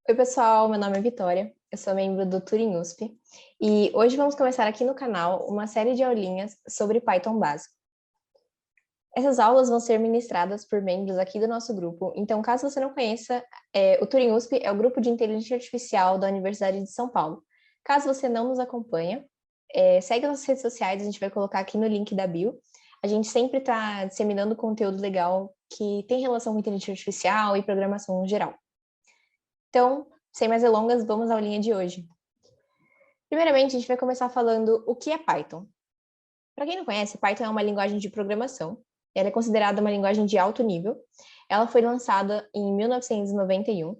Oi, pessoal, meu nome é Vitória, eu sou membro do Turing USP e hoje vamos começar aqui no canal uma série de aulinhas sobre Python básico. Essas aulas vão ser ministradas por membros aqui do nosso grupo, então caso você não conheça, o Turing USP é o grupo de inteligência artificial da Universidade de São Paulo. Caso você não nos acompanha, segue nossas redes sociais, a gente vai colocar aqui no link da bio. A gente sempre está disseminando conteúdo legal que tem relação com inteligência artificial e programação no geral. Então, sem mais delongas, vamos à aulinha de hoje. Primeiramente, a gente vai começar falando o que é Python. Para quem não conhece, Python é uma linguagem de programação. Ela é considerada uma linguagem de alto nível. Ela foi lançada em 1991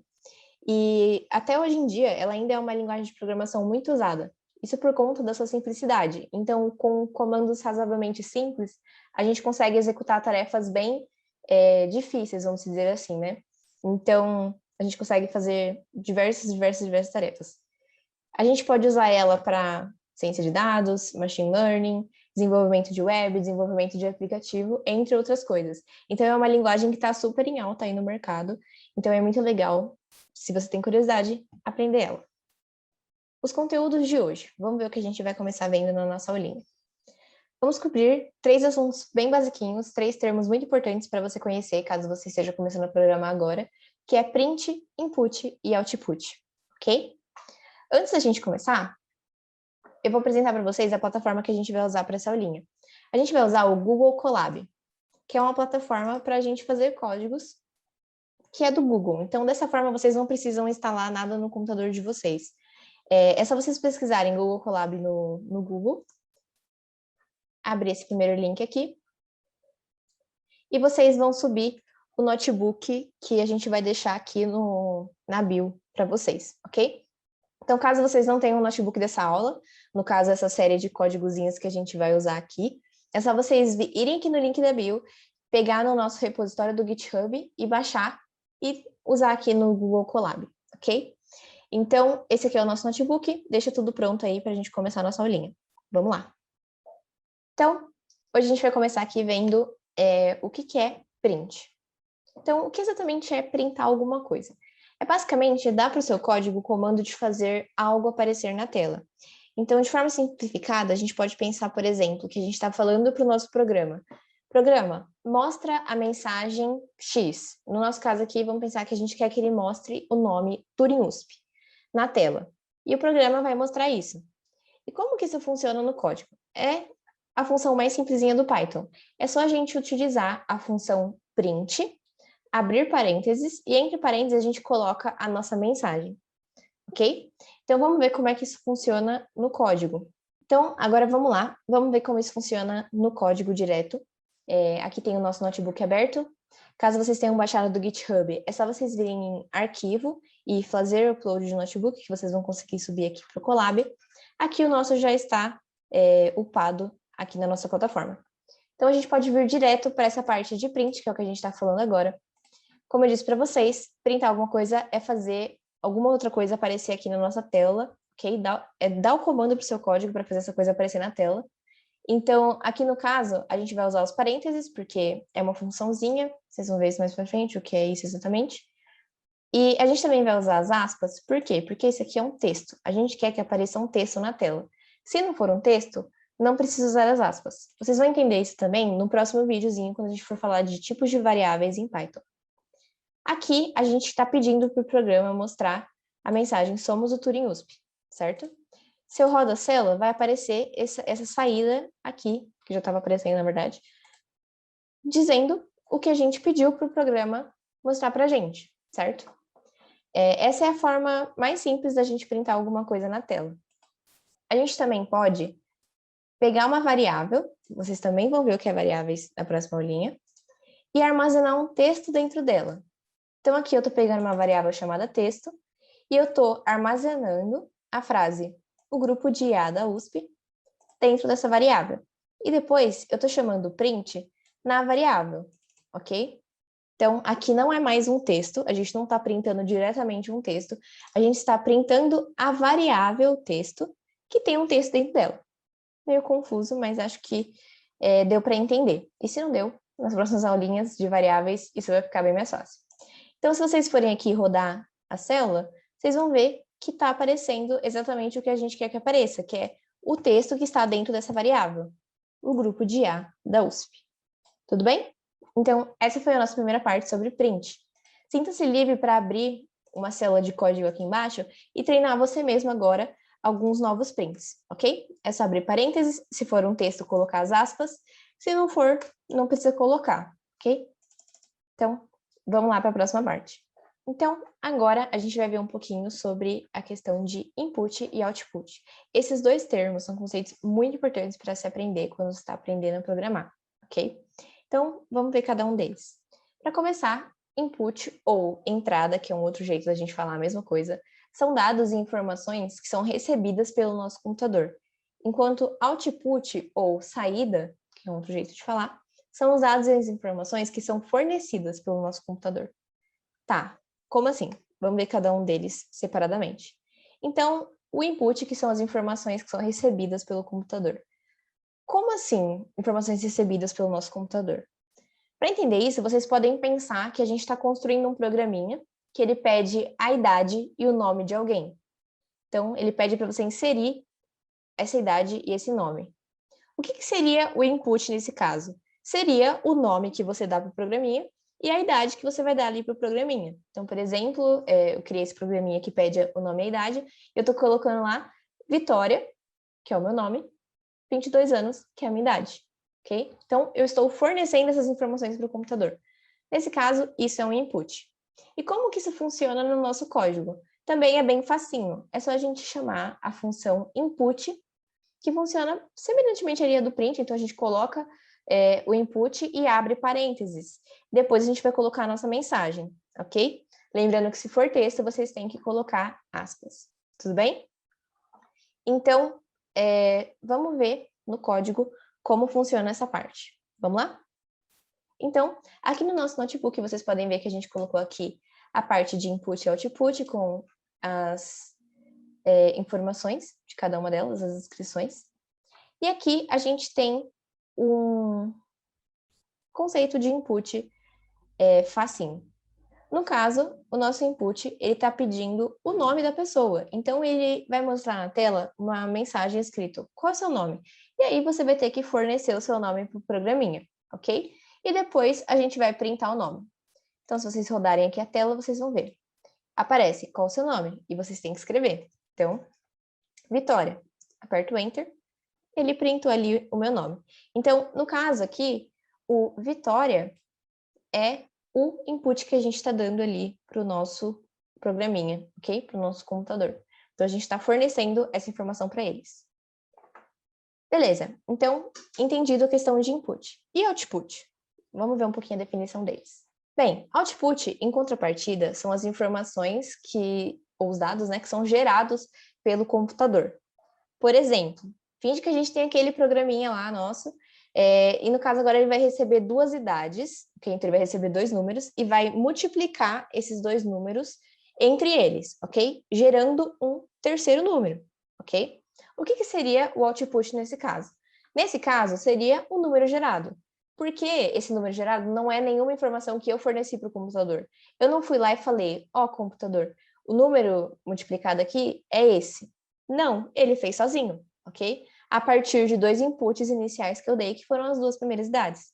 e até hoje em dia ela ainda é uma linguagem de programação muito usada. Isso por conta da sua simplicidade. Então, com comandos razoavelmente simples, a gente consegue executar tarefas bem difíceis, vamos dizer assim, né? Então, a gente consegue fazer diversas tarefas. A gente pode usar ela para ciência de dados, machine learning, desenvolvimento de web, desenvolvimento de aplicativo, entre outras coisas. Então, é uma linguagem que está super em alta aí no mercado. Então, é muito legal, se você tem curiosidade, aprender ela. Os conteúdos de hoje. Vamos ver o que a gente vai começar vendo na nossa aulinha. Vamos cobrir 3 assuntos bem basiquinhos, 3 termos muito importantes para você conhecer, caso você esteja começando a programar agora, que é print, input e output, ok? Antes da gente começar, eu vou apresentar para vocês a plataforma que a gente vai usar para essa aulinha. A gente vai usar o Google Colab, que é uma plataforma para a gente fazer códigos, que é do Google. Então, dessa forma, vocês não precisam instalar nada no computador de vocês. É só vocês pesquisarem Google Colab no Google, abrir esse primeiro link aqui, e vocês vão subir o notebook que a gente vai deixar aqui na bio para vocês, ok? Então, caso vocês não tenham um notebook dessa aula, no caso, essa série de códigozinhos que a gente vai usar aqui, é só vocês irem aqui no link da bio, pegar no nosso repositório do GitHub e baixar e usar aqui no Google Colab, ok? Então, esse aqui é o nosso notebook, deixa tudo pronto aí para a gente começar a nossa aulinha. Vamos lá. Então, hoje a gente vai começar aqui vendo o que é print. Então, o que exatamente é printar alguma coisa? É basicamente dar para o seu código o comando de fazer algo aparecer na tela. Então, de forma simplificada, a gente pode pensar, por exemplo, que a gente está falando para o nosso programa. Programa, mostra a mensagem X. No nosso caso aqui, vamos pensar que a gente quer que ele mostre o nome Turing USP na tela. E o programa vai mostrar isso. E como que isso funciona no código? É a função mais simplesinha do Python. É só a gente utilizar a função print, abrir parênteses, e entre parênteses a gente coloca a nossa mensagem, ok? Então, vamos ver como é que isso funciona no código. Então, agora vamos lá, vamos ver como isso funciona no código direto. Aqui tem o nosso notebook aberto. Caso vocês tenham baixado do GitHub, é só vocês virem em arquivo e fazer upload de notebook, que vocês vão conseguir subir aqui para o Colab. Aqui o nosso já está upado aqui na nossa plataforma. Então, a gente pode vir direto para essa parte de print, que é o que a gente está falando agora. Como eu disse para vocês, printar alguma coisa é fazer alguma outra coisa aparecer aqui na nossa tela, ok? Dar o comando para o seu código para fazer essa coisa aparecer na tela. Então, aqui no caso, a gente vai usar os parênteses, porque é uma funçãozinha, vocês vão ver isso mais para frente, o que é isso exatamente. E a gente também vai usar as aspas, por quê? Porque esse aqui é um texto, a gente quer que apareça um texto na tela. Se não for um texto, não precisa usar as aspas. Vocês vão entender isso também no próximo videozinho, quando a gente for falar de tipos de variáveis em Python. Aqui, a gente está pedindo para o programa mostrar a mensagem somos o Turing USP, certo? Se eu rodo a célula, vai aparecer essa saída aqui, que já estava aparecendo, na verdade, dizendo o que a gente pediu para o programa mostrar para a gente, certo? Essa é a forma mais simples da gente printar alguma coisa na tela. A gente também pode pegar uma variável, vocês também vão ver o que é variáveis na próxima aulinha, e armazenar um texto dentro dela. Então, aqui eu estou pegando uma variável chamada texto e eu estou armazenando a frase o grupo de IA da USP dentro dessa variável. E depois eu estou chamando print na variável, ok? Então, aqui não é mais um texto, a gente não está printando diretamente um texto, a gente está printando a variável texto que tem um texto dentro dela. Meio confuso, mas acho que deu para entender. E se não deu, nas próximas aulinhas de variáveis, isso vai ficar bem mais fácil. Então, se vocês forem aqui rodar a célula, vocês vão ver que está aparecendo exatamente o que a gente quer que apareça, que é o texto que está dentro dessa variável, o grupo de A da USP. Tudo bem? Então, essa foi a nossa primeira parte sobre print. Sinta-se livre para abrir uma célula de código aqui embaixo e treinar você mesmo agora alguns novos prints, ok? É só abrir parênteses, se for um texto, colocar as aspas, se não for, não precisa colocar, ok? Então, vamos lá para a próxima parte. Então, agora a gente vai ver um pouquinho sobre a questão de input e output. Esses dois termos são conceitos muito importantes para se aprender quando você está aprendendo a programar, ok? Então, vamos ver cada um deles. Para começar, input ou entrada, que é um outro jeito da gente falar a mesma coisa, são dados e informações que são recebidas pelo nosso computador, enquanto output ou saída, que é um outro jeito de falar, são os dados e as informações que são fornecidas pelo nosso computador. Tá, como assim? Vamos ver cada um deles separadamente. Então, o input, que são as informações que são recebidas pelo computador. Como assim, informações recebidas pelo nosso computador? Para entender isso, vocês podem pensar que a gente está construindo um programinha que ele pede a idade e o nome de alguém. Então, ele pede para você inserir essa idade e esse nome. O que seria o input nesse caso? Seria o nome que você dá para o programinha e a idade que você vai dar ali para o programinha. Então, por exemplo, eu criei esse programinha que pede o nome e a idade, eu estou colocando lá Vitória, que é o meu nome, 22 anos, que é a minha idade, ok? Então, eu estou fornecendo essas informações para o computador. Nesse caso, isso é um input. E como que isso funciona no nosso código? Também é bem facinho, é só a gente chamar a função input, que funciona semelhantemente à do print, então a gente coloca o input e abre parênteses. Depois a gente vai colocar a nossa mensagem, ok? Lembrando que se for texto, vocês têm que colocar aspas, tudo bem? Então, vamos ver no código como funciona essa parte. Vamos lá? Então, aqui no nosso notebook, vocês podem ver que a gente colocou aqui a parte de input e output com as informações de cada uma delas, as inscrições. E aqui a gente tem um conceito de input facinho. No caso, o nosso input, ele está pedindo o nome da pessoa. Então, ele vai mostrar na tela uma mensagem escrita, qual é o seu nome? E aí, você vai ter que fornecer o seu nome para o programinha, ok? E depois, a gente vai printar o nome. Então, se vocês rodarem aqui a tela, vocês vão ver. Aparece qual é o seu nome e vocês têm que escrever. Então, Vitória. Aperto Enter. Ele printou ali o meu nome. Então, no caso aqui, o Vitória é o input que a gente está dando ali para o nosso programinha, ok? Para o nosso computador. Então, a gente está fornecendo essa informação para eles. Beleza, então, entendido a questão de input. E output? Vamos ver um pouquinho a definição deles. Bem, output, em contrapartida, são as informações ou os dados, né, que são gerados pelo computador. Por exemplo, finge que a gente tem aquele programinha lá, nosso, e no caso agora ele vai receber duas idades, ok? Então ele vai receber dois números e vai multiplicar esses dois números entre eles, ok? Gerando um terceiro número, ok? O que seria o output nesse caso? Nesse caso, seria o número gerado. Porque esse número gerado não é nenhuma informação que eu forneci para o computador. Eu não fui lá e falei, ó, computador, o número multiplicado aqui é esse. Não, ele fez sozinho, ok? A partir de dois inputs iniciais que eu dei, que foram as duas primeiras idades.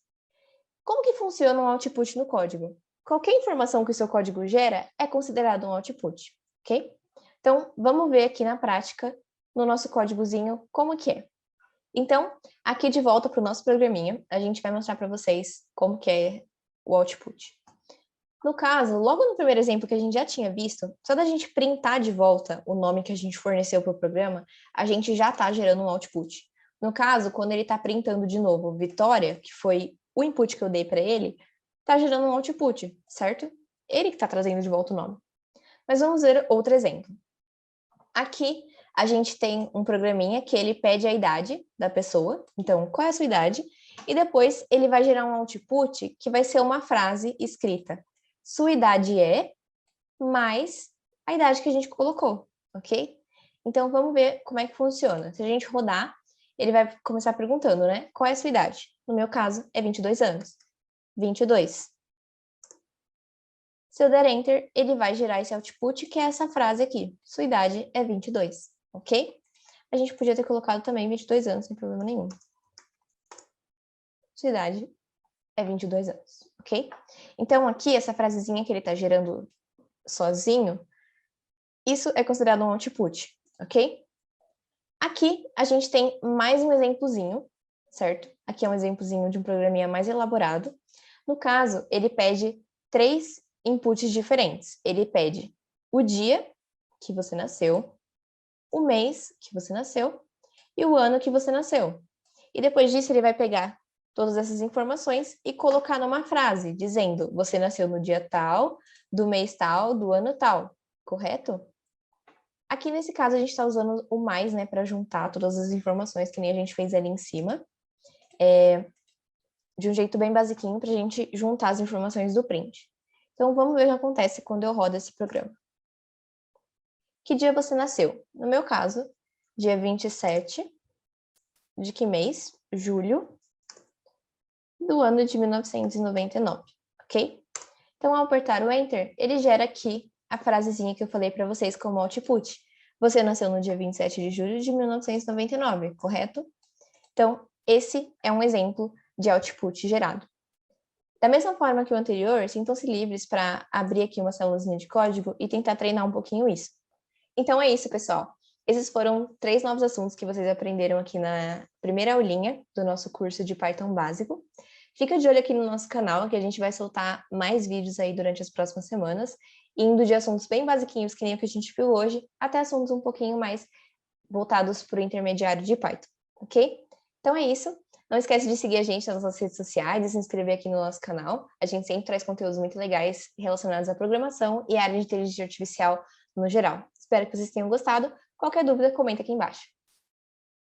Como que funciona um output no código? Qualquer informação que o seu código gera é considerado um output, ok? Então, vamos ver aqui na prática, no nosso códigozinho, como que é. Então, aqui de volta para o nosso programinha, a gente vai mostrar para vocês como que é o output. No caso, logo no primeiro exemplo que a gente já tinha visto, só da gente printar de volta o nome que a gente forneceu para o programa, a gente já está gerando um output. No caso, quando ele está printando de novo Vitória, que foi o input que eu dei para ele, está gerando um output, certo? Ele que está trazendo de volta o nome. Mas vamos ver outro exemplo. Aqui, a gente tem um programinha que ele pede a idade da pessoa, então, qual é a sua idade? E depois ele vai gerar um output que vai ser uma frase escrita. Sua idade é mais a idade que a gente colocou, ok? Então, vamos ver como é que funciona. Se a gente rodar, ele vai começar perguntando, né? Qual é a sua idade? No meu caso, é 22 anos. 22. Se eu der Enter, ele vai gerar esse output, que é essa frase aqui. Sua idade é 22, ok? A gente podia ter colocado também 22 anos, sem problema nenhum. Sua idade é 22 anos, ok? Então, aqui, essa frasezinha que ele está gerando sozinho, isso é considerado um output, ok? Aqui, a gente tem mais um exemplozinho, certo? Aqui é um exemplozinho de um programinha mais elaborado. No caso, ele pede 3 inputs diferentes. Ele pede o dia que você nasceu, o mês que você nasceu e o ano que você nasceu. E depois disso, ele vai pegar todas essas informações e colocar numa frase, dizendo: você nasceu no dia tal, do mês tal, do ano tal, correto? Aqui nesse caso a gente está usando o mais, né, para juntar todas as informações que nem a gente fez ali em cima, de um jeito bem basiquinho para a gente juntar as informações do print. Então vamos ver o que acontece quando eu rodo esse programa. Que dia você nasceu? No meu caso, dia 27 de que mês? Julho, do ano de 1999, ok? Então, ao apertar o Enter, ele gera aqui a frasezinha que eu falei para vocês como output. Você nasceu no dia 27 de julho de 1999, correto? Então, esse é um exemplo de output gerado. Da mesma forma que o anterior, sintam-se livres para abrir aqui uma célulazinha de código e tentar treinar um pouquinho isso. Então é isso, pessoal. Esses foram 3 novos assuntos que vocês aprenderam aqui na primeira aulinha do nosso curso de Python básico. Fica de olho aqui no nosso canal, que a gente vai soltar mais vídeos aí durante as próximas semanas, indo de assuntos bem basiquinhos, que nem o que a gente viu hoje, até assuntos um pouquinho mais voltados para o intermediário de Python, ok? Então é isso. Não esquece de seguir a gente nas nossas redes sociais e se inscrever aqui no nosso canal. A gente sempre traz conteúdos muito legais relacionados à programação e à área de inteligência artificial no geral. Espero que vocês tenham gostado. Qualquer dúvida, comenta aqui embaixo.